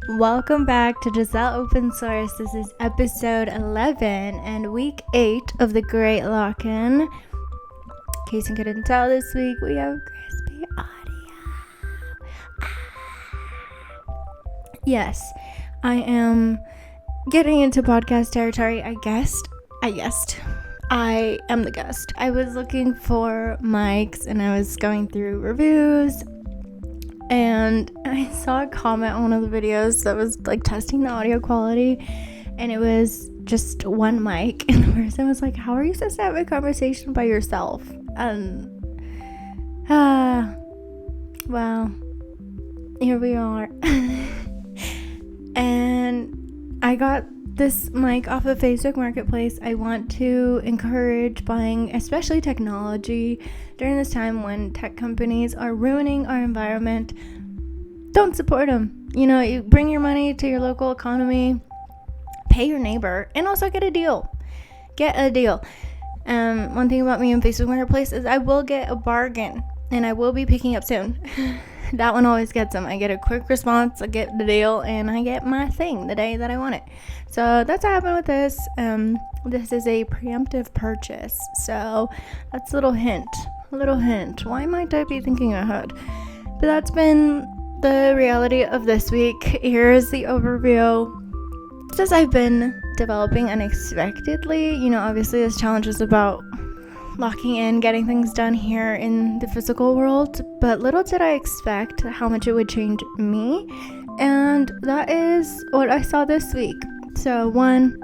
Welcome back to Giselle Open Source. This is episode 11 and week 8 of the Great Lock-In. In case you couldn't tell, this week we have crispy audio. Yes, I am getting into podcast territory. I am the guest. I was looking for mics and I was going through reviews. And I saw a comment on one of the videos that was like testing the audio quality, and it was just one mic, and the person was like, how are you supposed to have a conversation by yourself? Well, here we are. And I got this mic off of Facebook Marketplace. I want to encourage buying, especially technology, during this time when tech companies are ruining our environment. Don't support them. You bring your money to your local economy, pay your neighbor, and also get a deal. One thing about me in Facebook Marketplace is I will get a bargain, and I will be picking up soon. That one always gets them. I get a quick response, I get the deal, and I get my thing the day that I want it. So that's what happened with this. This is a preemptive purchase. So that's a little hint. Why might I be thinking ahead? But that's been the reality of this week. Here's the overview. Just as I've been developing unexpectedly, obviously this challenge is about locking in, getting things done here in the physical world, but little did I expect how much it would change me, and that is what I saw this week. So one,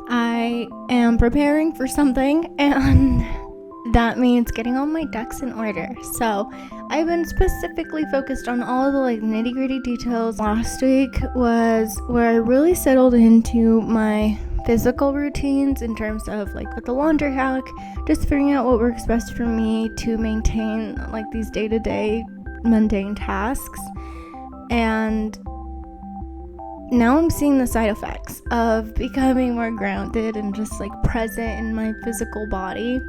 I am preparing for something, and that means getting all my ducks in order. So I've been specifically focused on all of the nitty-gritty details. Last week was where I really settled into my physical routines in terms of with the laundry hack, just figuring out what works best for me to maintain these day-to-day mundane tasks. And now I'm seeing the side effects of becoming more grounded and just present in my physical body.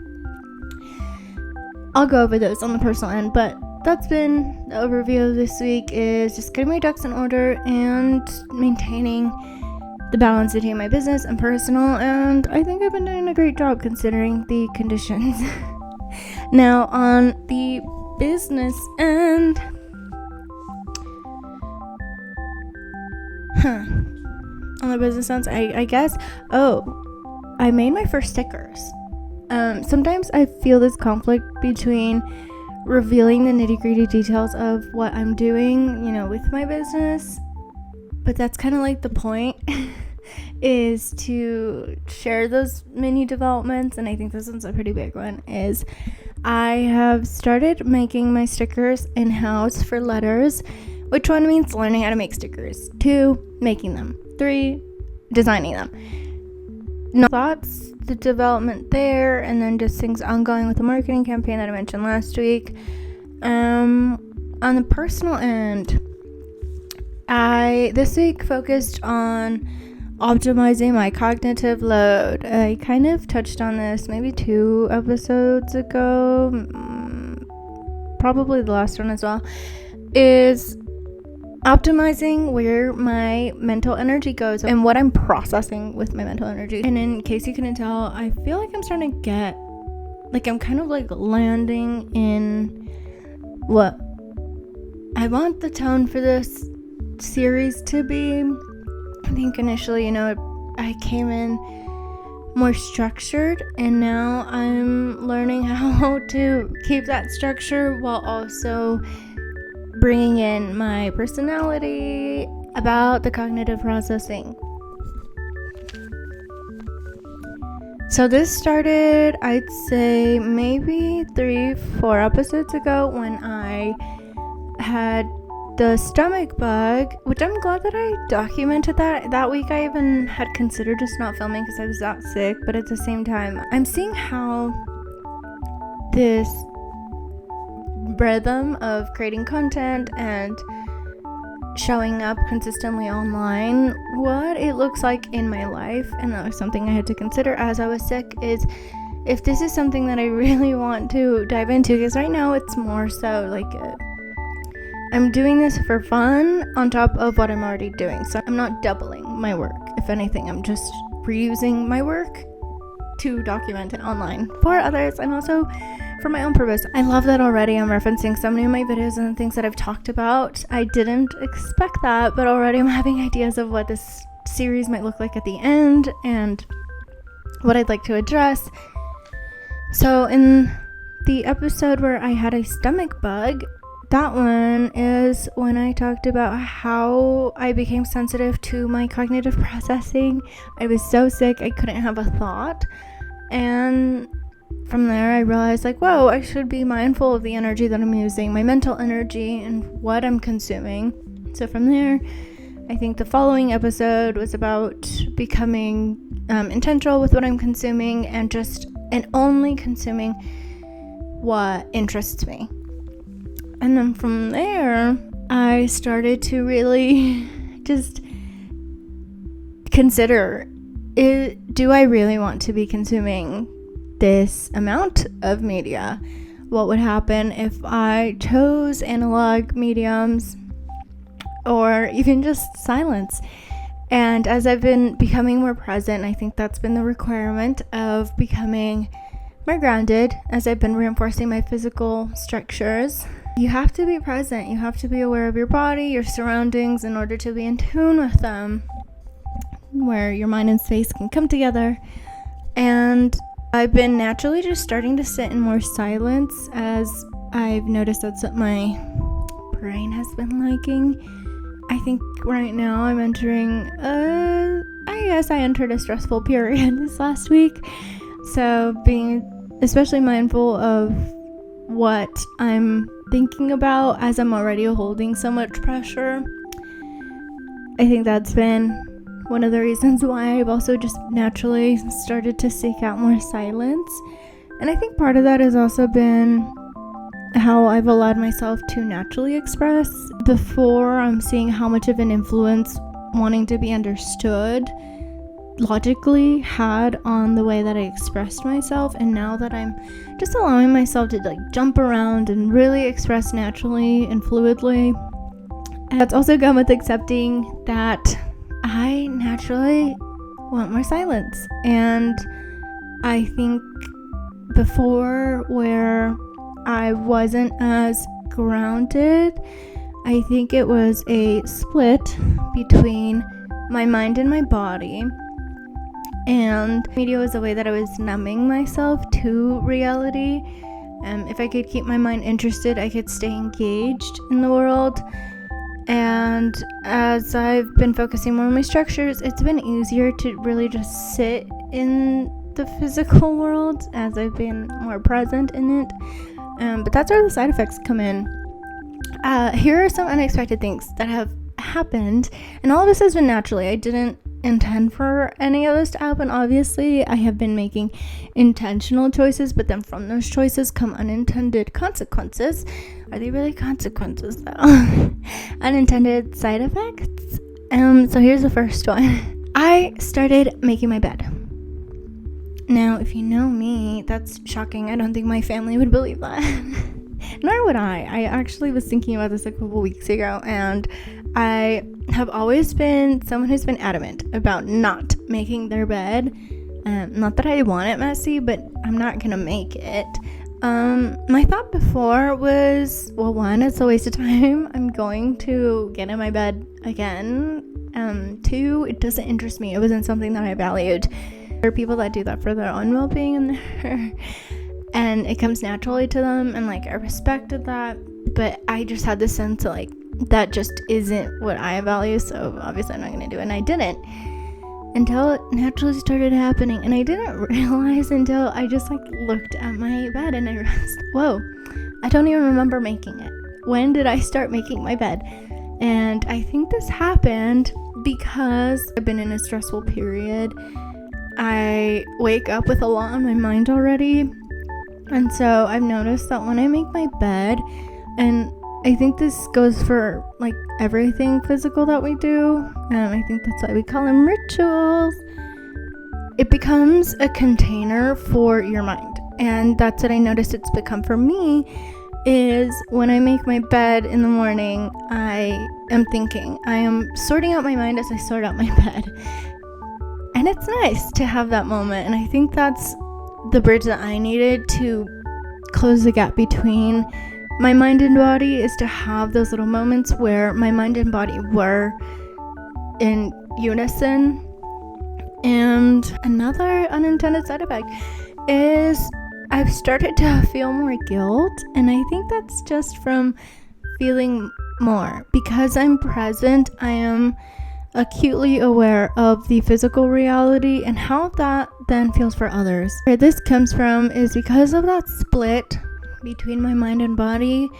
I'll go over those on the personal end, but that's been the overview of this week, is just getting my ducks in order and maintaining the balance between my business and personal, and I think I've been doing a great job considering the conditions. Now, on the business end, I guess, I made my first stickers. Sometimes I feel this conflict between revealing the nitty-gritty details of what I'm doing, with my business, but that's kind of the point is to share those mini developments, and I think this one's a pretty big one. Is I have started making my stickers in-house for letters, which one means learning how to make stickers, 2, making them, 3, designing them. No thoughts, the development there, and then just things ongoing with the marketing campaign that I mentioned last week. On the personal end, I this week focused on optimizing my cognitive load. I kind of touched on this maybe 2 episodes ago, probably the last one as well, is optimizing where my mental energy goes and what I'm processing with my mental energy. And in case you couldn't tell, I feel I'm starting to get I'm kind of landing in what I want the tone for this series to be. I think initially, I came in more structured, and now I'm learning how to keep that structure while also bringing in my personality about the cognitive processing. So this started, I'd say, maybe 3-4 episodes ago when I had the stomach bug, which I'm glad that I documented that week. I even had considered just not filming because I was that sick, but at the same time, I'm seeing how this rhythm of creating content and showing up consistently online, what it looks like in my life. And that was something I had to consider as I was sick, is if this is something that I really want to dive into, because right now it's more so I'm doing this for fun on top of what I'm already doing. So I'm not doubling my work. If anything, I'm just reusing my work to document it online for others and also for my own purpose. I love that already I'm referencing so many of my videos and things that I've talked about. I didn't expect that, but already I'm having ideas of what this series might look like at the end and what I'd like to address. So in the episode where I had a stomach bug, that one is when I talked about how I became sensitive to my cognitive processing. I was so sick I couldn't have a thought, and from there I realized, like, whoa, I should be mindful of the energy that I'm using, my mental energy, and what I'm consuming. So from there, I think the following episode was about becoming intentional with what I'm consuming and only consuming what interests me. And then from there, I started to really just consider, do I really want to be consuming this amount of media? What would happen if I chose analog mediums or even just silence? And as I've been becoming more present, I think that's been the requirement of becoming more grounded as I've been reinforcing my physical structures. You have to be present. You have to be aware of your body, your surroundings, in order to be in tune with them, where your mind and space can come together. And I've been naturally just starting to sit in more silence, as I've noticed that's what my brain has been liking. I think right now I'm entering, I entered a stressful period this last week. So being especially mindful of what I'm thinking about as I'm already holding so much pressure, I think that's been one of the reasons why I've also just naturally started to seek out more silence. And I think part of that has also been how I've allowed myself to naturally express. Before, I'm seeing how much of an influence wanting to be understood logically had on the way that I expressed myself, and now that I'm just allowing myself to jump around and really express naturally and fluidly, that's also come with accepting that I naturally want more silence. And I think before, where I wasn't as grounded, I think it was a split between my mind and my body. And media was a way that I was numbing myself to reality. If I could keep my mind interested, I could stay engaged in the world. And as I've been focusing more on my structures, it's been easier to really just sit in the physical world as I've been more present in it. But that's where the side effects come in. Here are some unexpected things that have happened, and all of this has been naturally. I didn't intend for any of this to happen. Obviously, I have been making intentional choices, but then from those choices come unintended consequences. Are they really consequences though? Unintended side effects. So here's the first one. I started making my bed. Now, if you know me, that's shocking. I don't think my family would believe that. Nor would I. I actually was thinking about this a couple weeks ago, and I have always been someone who's been adamant about not making their bed. Not that I want it messy, but I'm not gonna make it. My thought before was, well, one, it's a waste of time. I'm going to get in my bed again. Two, it doesn't interest me. It wasn't something that I valued. There are people that do that for their own well-being and it comes naturally to them, and I respected that, but I just had this sense of that just isn't what I value, so obviously I'm not going to do it. And I didn't until it naturally started happening, and I didn't realize until I just looked at my bed and I realized, whoa, I don't even remember making it. When did I start making my bed? And I think this happened because I've been in a stressful period. I wake up with a lot on my mind already, and so I've noticed that when I make my bed, and I think this goes for everything physical that we do, I think that's why we call them rituals, it becomes a container for your mind. And that's what I noticed it's become for me, is when I make my bed in the morning, I am thinking. I am sorting out my mind as I sort out my bed. And it's nice to have that moment. And I think that's the bridge that I needed to close the gap between my mind and body, is to have those little moments where my mind and body were in unison. And another unintended side effect is I've started to feel more guilt, and I think that's just from feeling more. Because I'm present, I am acutely aware of the physical reality and how that then feels for others. Where this comes from is because of that split between my mind and body,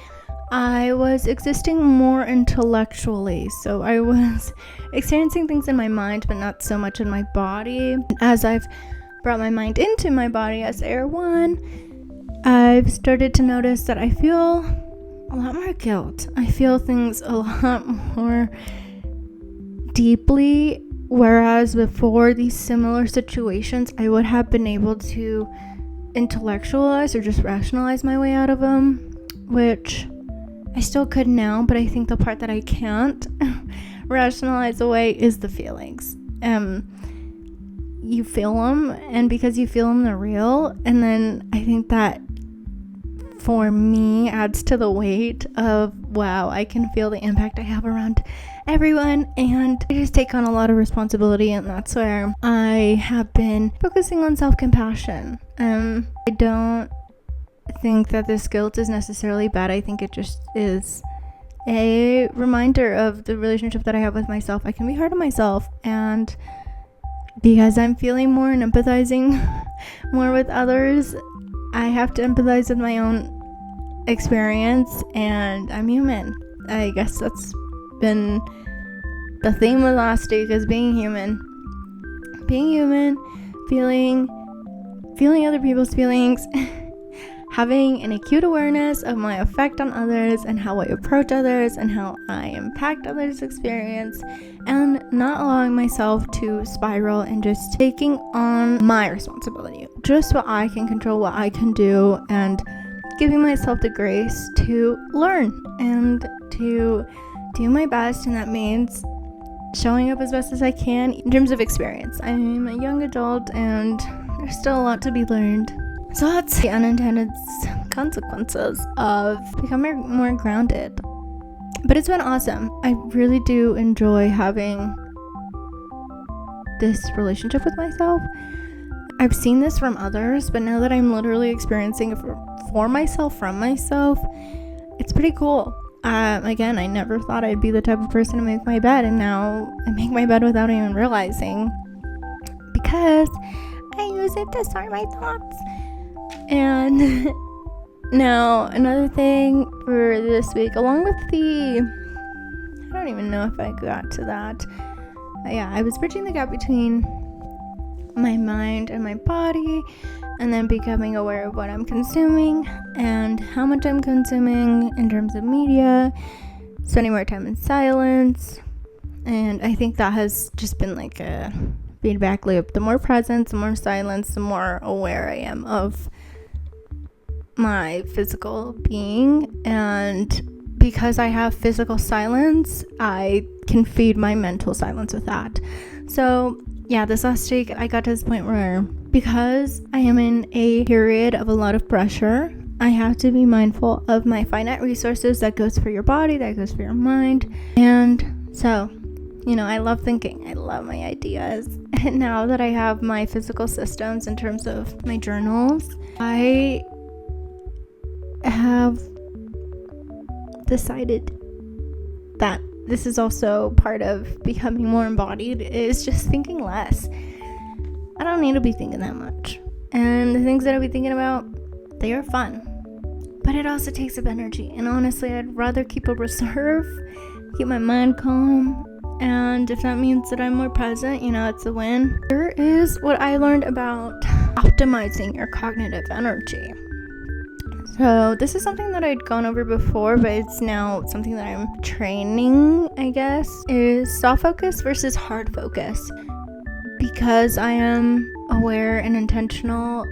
I was existing more intellectually. So I was experiencing things in my mind, but not so much in my body. As I've brought my mind into my body as Air 1, I've started to notice that I feel a lot more guilt. I feel things a lot more deeply, whereas before these similar situations, I would have been able to intellectualize or just rationalize my way out of them, which I still could now, but I think the part that I can't rationalize away is the feelings. You feel them, and because you feel them, they're real. And then I think that for me adds to the weight of, wow, I can feel the impact I have around everyone, and I just take on a lot of responsibility, and that's where I have been focusing on self-compassion. I don't think that this guilt is necessarily bad. I think it just is a reminder of the relationship that I have with myself. I can be hard on myself, and because I'm feeling more and empathizing more with others, I have to empathize with my own experience, and I'm human. I guess that's been the theme of last week, is being human, feeling other people's feelings, having an acute awareness of my effect on others and how I approach others and how I impact others' experience, and not allowing myself to spiral and just taking on my responsibility, just what I can control, what I can do, and giving myself the grace to learn and to do my best. And that means showing up as best as I can in terms of experience. I'm a young adult and there's still a lot to be learned. So that's the unintended consequences of becoming more grounded. But it's been awesome. I really do enjoy having this relationship with myself. I've seen this from others, but now that I'm literally experiencing it for myself, from myself, it's pretty cool. Again, I never thought I'd be the type of person to make my bed, and now I make my bed without even realizing, because I use it to sort my thoughts. And now another thing for this week, along with I don't even know if I got to that. I was bridging the gap between my mind and my body, and then becoming aware of what I'm consuming and how much I'm consuming in terms of media, spending more time in silence. And I think that has just been like a feedback loop. The more presence, the more silence, the more aware I am of my physical being. And because I have physical silence, I can feed my mental silence with that. So yeah, this last week I got to this point where, because I am in a period of a lot of pressure, I have to be mindful of my finite resources. That goes for your body, that goes for your mind. And so, I love thinking. I love my ideas. And now that I have my physical systems in terms of my journals, I have decided that this is also part of becoming more embodied, is just thinking less. I don't need to be thinking that much. And the things that I'll be thinking about, they are fun. But it also takes up energy. And honestly, I'd rather keep a reserve, keep my mind calm. And if that means that I'm more present, it's a win. Here is what I learned about optimizing your cognitive energy. So this is something that I'd gone over before, but it's now something that I'm training, I guess, is soft focus versus hard focus. Because I am aware and intentional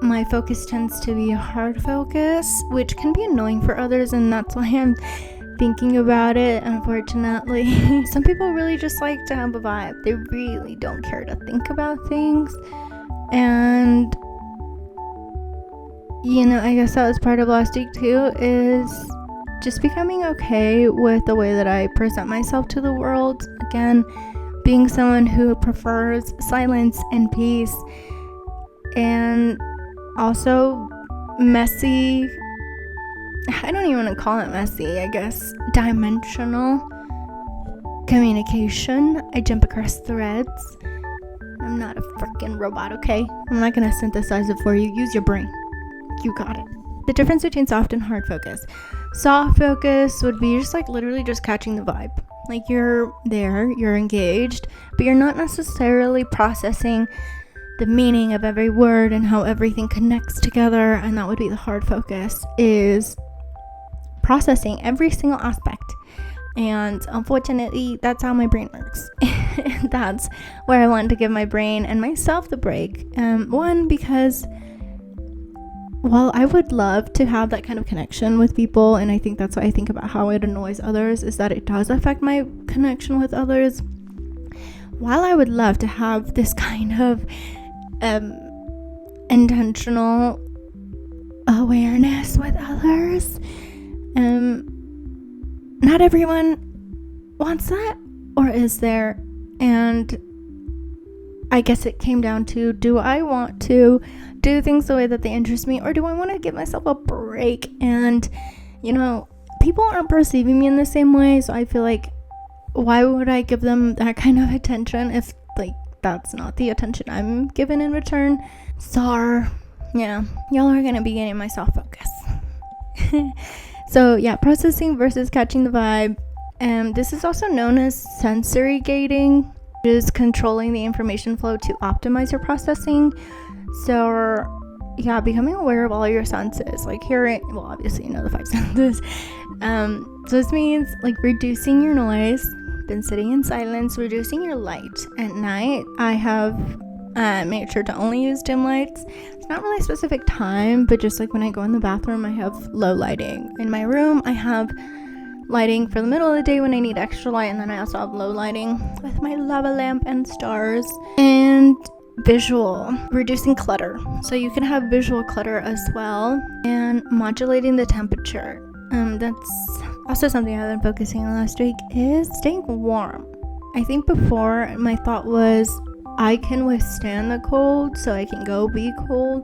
my focus tends to be a hard focus, which can be annoying for others, and that's why I'm thinking about it, unfortunately. Some people really just like to have a vibe. They really don't care to think about things. And I guess that was part of last week too, is just becoming okay with the way that I present myself to the world. Again, being someone who prefers silence and peace, and also messy. I don't even want to call it messy, I guess. Dimensional communication. I jump across threads. I'm not a freaking robot, okay? I'm not going to synthesize it for you. Use your brain. You got it. The difference between soft and hard focus. Soft focus would be just literally just catching the vibe. You're there, you're engaged, but you're not necessarily processing the meaning of every word and how everything connects together. And that would be the hard focus, is processing every single aspect. And unfortunately, that's how my brain works. That's where I want to give my brain and myself the break. One, because while I would love to have that kind of connection with people, and I think that's why I think about how it annoys others, is that it does affect my connection with others. While I would love to have this kind of intentional awareness with others, not everyone wants that or is there. And I guess it came down to, do I want to do things the way that they interest me, or do I want to give myself a break? And people aren't perceiving me in the same way, so I feel like, why would I give them that kind of attention if that's not the attention I'm given in return? So yeah, y'all are gonna be getting my soft focus. So yeah, processing versus catching the vibe. This is also known as sensory gating, which is controlling the information flow to optimize your processing. So yeah, becoming aware of all your senses, hearing, well, obviously the 5 senses. So this means reducing your noise, then sitting in silence, reducing your light. At night, I have made sure to only use dim lights. It's not really a specific time, but just when I go in the bathroom, I have low lighting. In my room, I have lighting for the middle of the day when I need extra light, and then I also have low lighting with my lava lamp and stars. And visual, reducing clutter. So you can have visual clutter as well, and modulating the temperature. That's also something I've been focusing on last week, is staying warm. I think before my thought was, I can withstand the cold, so I can go be cold.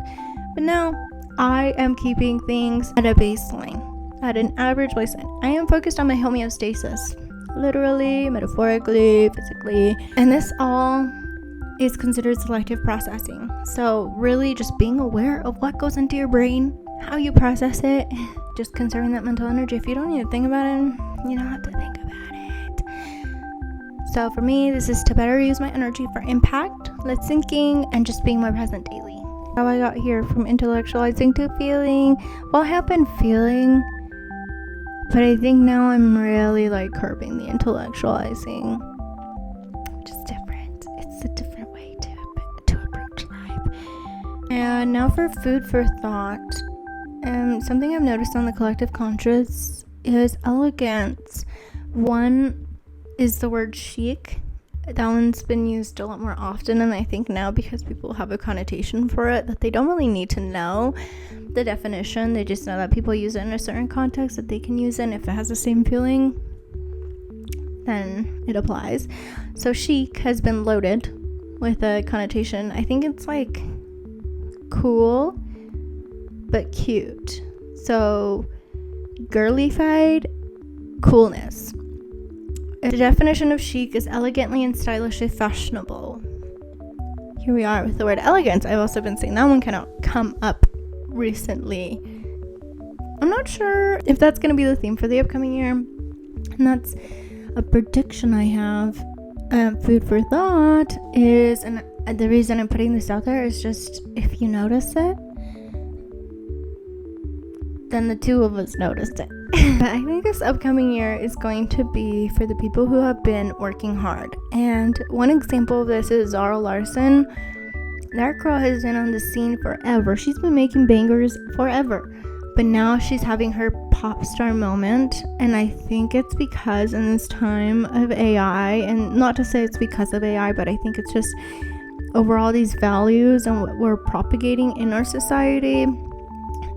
But now I am keeping things at a baseline, at an average baseline. I am focused on my homeostasis, literally, metaphorically, physically. And this all is considered selective processing. So really just being aware of what goes into your brain, how you process it, just conserving that mental energy. If you don't need to think about it, you don't have to think about it. So for me, this is to better use my energy for impact, lip syncing, and just being more present daily. How I got here from intellectualizing to feeling. Well, I have been feeling, but I think now I'm really curbing the intellectualizing. Just different. It's a different way to approach life. And now for food for thought. Something I've noticed on the collective conscious is elegance. One is the word chic. That one's been used a lot more often, and I think now because people have a connotation for it that they don't really need to know the definition. They just know that people use it in a certain context that they can use it, and if it has the same feeling, then it applies. So chic has been loaded with a connotation. I think it's cool but cute. So girlified coolness. The definition of chic is elegantly and stylishly fashionable. Here we are with the word elegance. I've also been seeing that one kind of come up recently. I'm not sure if that's going to be the theme for the upcoming year, and that's a prediction I have. Food for thought is, and the reason I'm putting this out there is just, if you notice it, then the two of us noticed it. But I think this upcoming year is going to be for the people who have been working hard. And one example of this is Zara Larsson. that girl has been on the scene forever. She's been making bangers forever. But now she's having her pop star moment, and I think it's because in this time of AI, and not to say it's because of AI, but I think it's just overall these values and what we're propagating in our society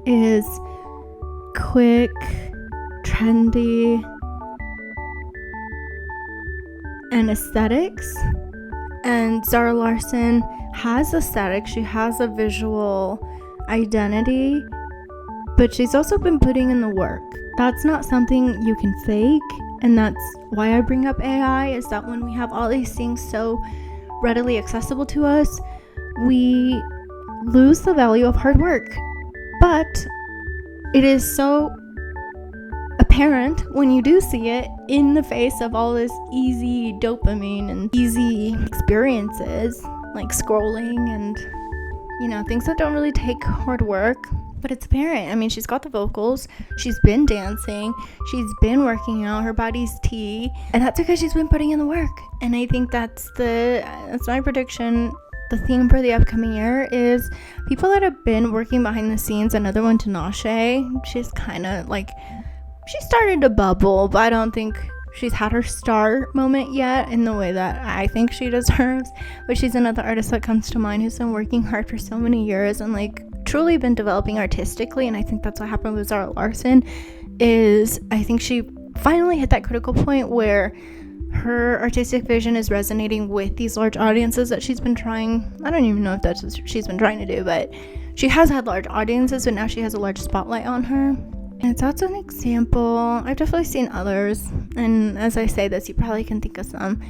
is quick, trendy, and aesthetics. And Zara Larsson has aesthetics, she has a visual identity, but she's also been putting in the work. That's not something you can fake, and that's why I bring up AI, is that when we have all these things so readily accessible to us, we lose the value of hard work. But it is so apparent when you do see it in the face of all this easy dopamine and easy experiences, like scrolling and, you know, things that don't really take hard work. But it's apparent. I mean, she's got the vocals, she's been dancing, she's been working out, her body's tea, and that's because she's been putting in the work. And I think that's my prediction. The theme for the upcoming year is people that have been working behind the scenes. Another one, Tinashe. She's kind of like, she started to bubble, but I don't think she's had her star moment yet in the way that I think she deserves. But she's another artist that comes to mind who's been working hard for so many years and like truly been developing artistically. And I think that's what happened with Zara Larsson, is I think she finally hit that critical point where her artistic vision is resonating with these large audiences that she's been trying. I don't even know if that's what she's been trying to do, but she has had large audiences, but now she has a large spotlight on her. And that's an example. I've definitely seen others, and as I say this, you probably can think of some,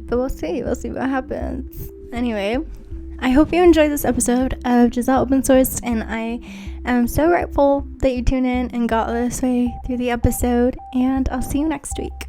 but we'll see what happens. Anyway, I hope you enjoyed this episode of Giselle Open Source, and I am so grateful that you tuned in and got this way through the episode, and I'll see you next week.